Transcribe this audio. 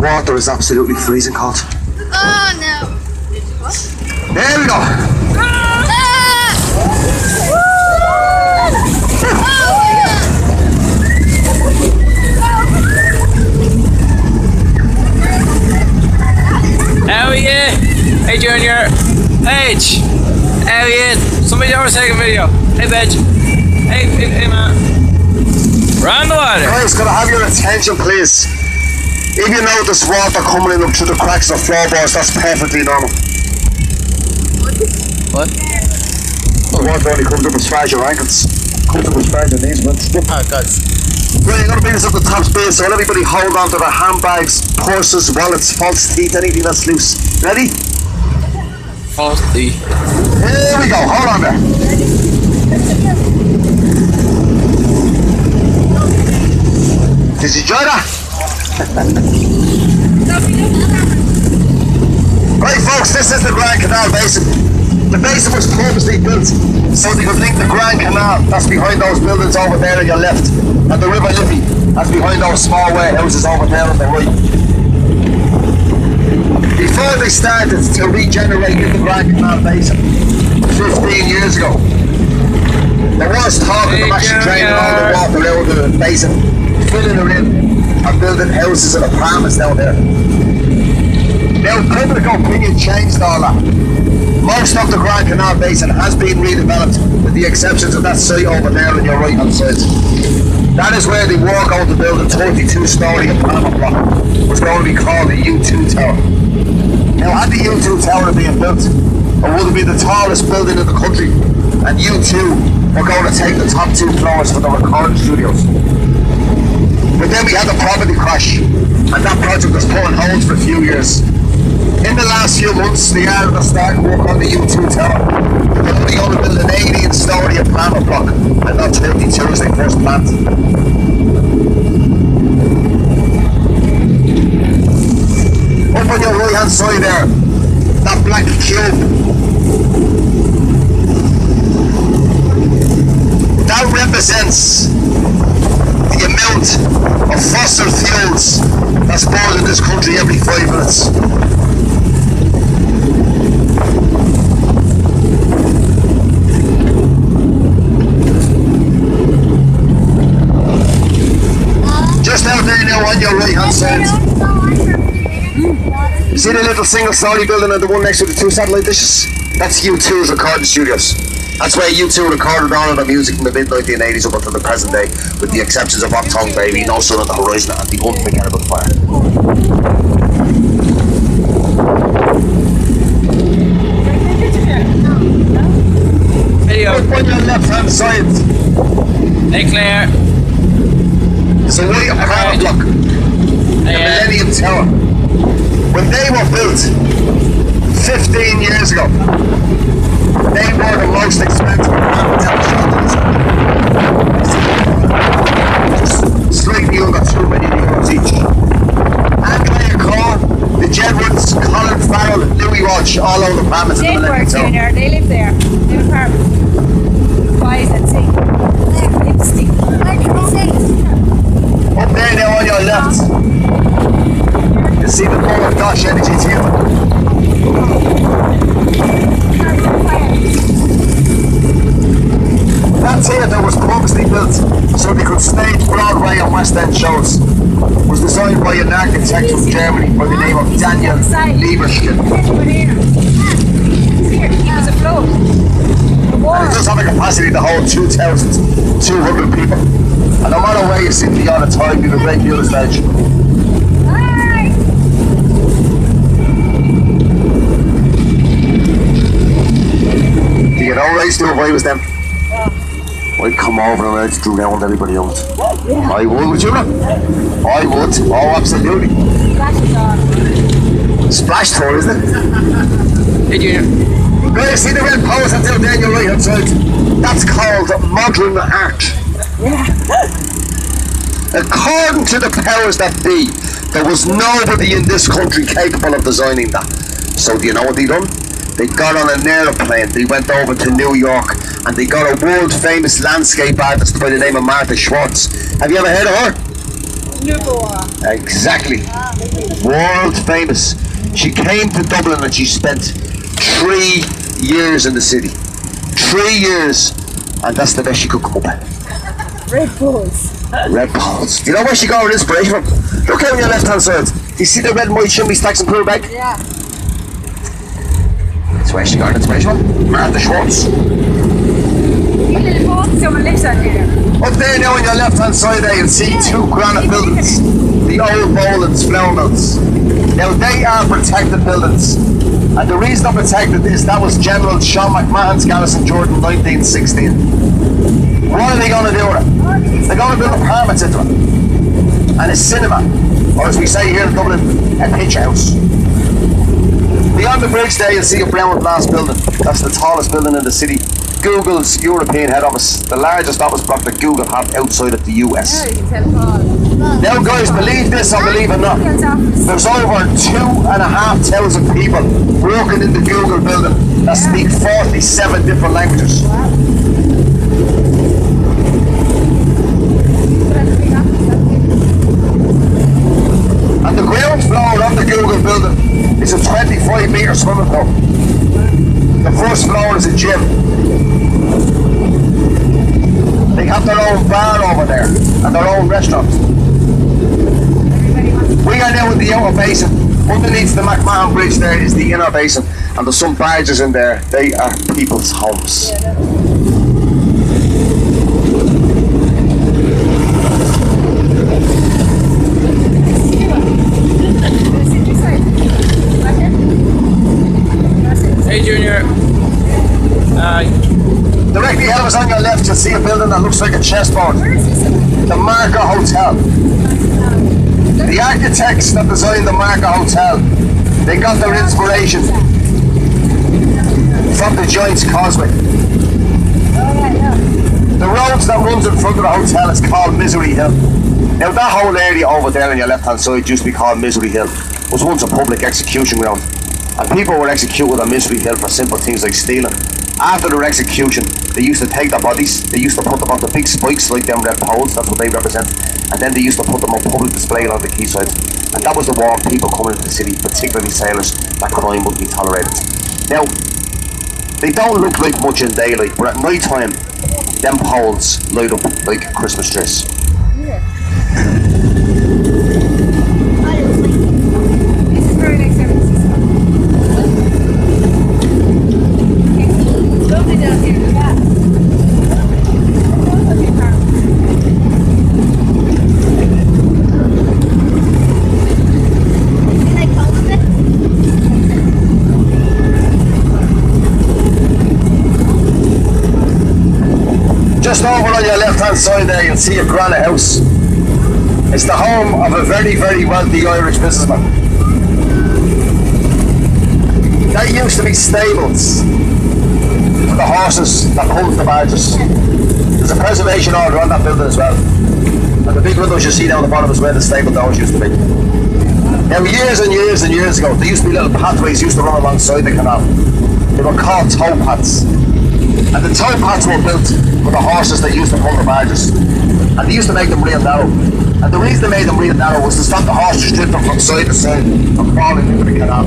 water is absolutely freezing cold. Oh no. What? There we go. How are you? Hey Junior. H. How are you? Somebody over take a video. Hey Benj. Hey man. Round the water. Guys, could I have your attention please? If you notice water coming in up through the cracks of floorboards, that's perfectly normal. What? The water only comes up as far as your ankles. Comes up as far as your knees, man. Oh God. Right, you're going to bring this up the top space, so everybody hold on to their handbags, purses, wallets, false teeth, anything that's loose. Ready? False teeth. Here we go, hold on there. Did you enjoy that? Right folks, this is the Grand Canal basin. The basin was purposely built so they could link the Grand Canal, that's behind those buildings over there on your left, and the River Liffey, that's behind those small warehouses over there on the right. Before they started to regenerate the Grand Canal basin 15 years ago, there was talk of them actually draining all the water out of the basin, filling it in and building houses and apartments down there. Now public opinion changed all that. Most of the Grand Canal basin has been redeveloped with the exceptions of that site over there on your right hand side. That is where they were going to build a 32-storey apartment block. It was going to be called the U2 Tower. Now had the U2 Tower been built, it would have been the tallest building in the country, and U2 were going to take the top 2 floors for the recording studios. But then we had the property crash, and that project was put on hold for a few years. In the last few months, they are going to start work on the U2 Tower. They're only going to build an 18-storey apartment block, and not 22 as they first planned. Up on your right hand side there, that black cube, that represents the amount of fossil fuels that's burned in this country every 5 minutes. Just out there now on your right hand side. You see the little single story building and the one next to the 2 satellite dishes? That's U2's recording studios. That's where U2 recorded all of their music from the mid-1980s up until the present day, with the exceptions of Uptown Baby, No Sun on the Horizon, and The Unforgettable Fire. Video. Up on your left hand side. Hey Claire. It's a white apartment block. The Millennium Tower. When they were built 15 years ago, they were the most expensive apartment towers. Slightly under €2 million each. Andrea Corn, the Jedwards, Colin Farrell, Louis Walsh, all own apartments in the Millennium Tower. Junior, they live there. They have apartments. Boys and see. Up there now on your left, you see the Power Dosh Energy Team. That theatre was purposely built so they could stage Broadway and West End shows. It was designed by an architect from Germany by the name of Daniel Lieberschkin. He was afloat. And it does have a capacity to hold 2,200 people. And no matter where you sit on the time, you have a great view of the stage. Do you get all race to if I was them? I'd come over and I'd drew down everybody else. I would you not? I would. Oh, absolutely. Splash tour, isn't it? Hey Junior. Right, see the red post that's out there on your right hand side? That's called modern art. According to the powers that be, there was nobody in this country capable of designing that. So do you know what they done? They got on an aeroplane, they went over to New York, and they got a world famous landscape artist by the name of Martha Schwartz. Have you ever heard of her? No. Exactly. World famous. She came to Dublin and she spent 3 years in the city. 3 years, and that's the best she could come up with. Red Bulls. Red Bulls. You know where she got her inspiration from? Look out on your left hand side. Do you see the red and white chimney stacks in Purbeck? Yeah. That's where she got her inspiration from. Martha Schwartz. Someone lives on here. Up there now on your left hand side there you'll see 2 granite buildings. The old Boland's flour mills. Now they are protected buildings. And the reason they're protected is that was General Sean McMahon's garrison Jordan 1916. What are they going to do with it? They're going to build apartments into it. And a cinema. Or as we say here in Dublin, a pitch house. Beyond the bridge there you'll see a brown glass building. That's the tallest building in the city. Google's European head office, the largest office block that Google have outside of the US. Now guys, believe this or believe it not, there's over 2,500 people working in the Google building that speak 47 different languages. And the ground floor of the Google building is a 25-metre swimming pool. The first floor is a gym. They have their own bar over there and their own restaurant. We are now in the outer basin. Underneath the McMahon Bridge there is the inner basin, and there's some barges in there. They are people's homes. Hey Junior. Directly ahead of us on your left, you'll see a building that looks like a chessboard. The Marker Hotel. The architects that designed the Marker Hotel, they got their inspiration from the Giant's Causeway. The roads that runs in front of the hotel is called Misery Hill. Now that whole area over there on your left hand side used to be called Misery Hill. It was once a public execution ground. And people were executed on Misery Hill for simple things like stealing. After their execution, they used to take their bodies, they used to put them on the big spikes like them red poles, that's what they represent, and then they used to put them on public display along the quayside. And that was the warm people coming into the city, particularly sailors, that crime wouldn't be tolerated. Now, they don't look like much in daylight, but at night time, them poles light up like Christmas trees. This is very nice. Lovely down here, look at that. Just over on your left hand side there you'll see a granite house. It's the home of a very, very wealthy Irish businessman. That used to be stables for the horses that pulled the barges. There's a preservation order on that building as well. And the big windows you see down the bottom is where the stable doors used to be. Now years and years and years ago, there used to be little pathways used to run alongside the canal. They were called tow paths. And the tow paths were built for the horses that used to pull the barges. And they used to make them real narrow. And the reason they made them real narrow was to stop the horses drifting from side to side and falling into the canal.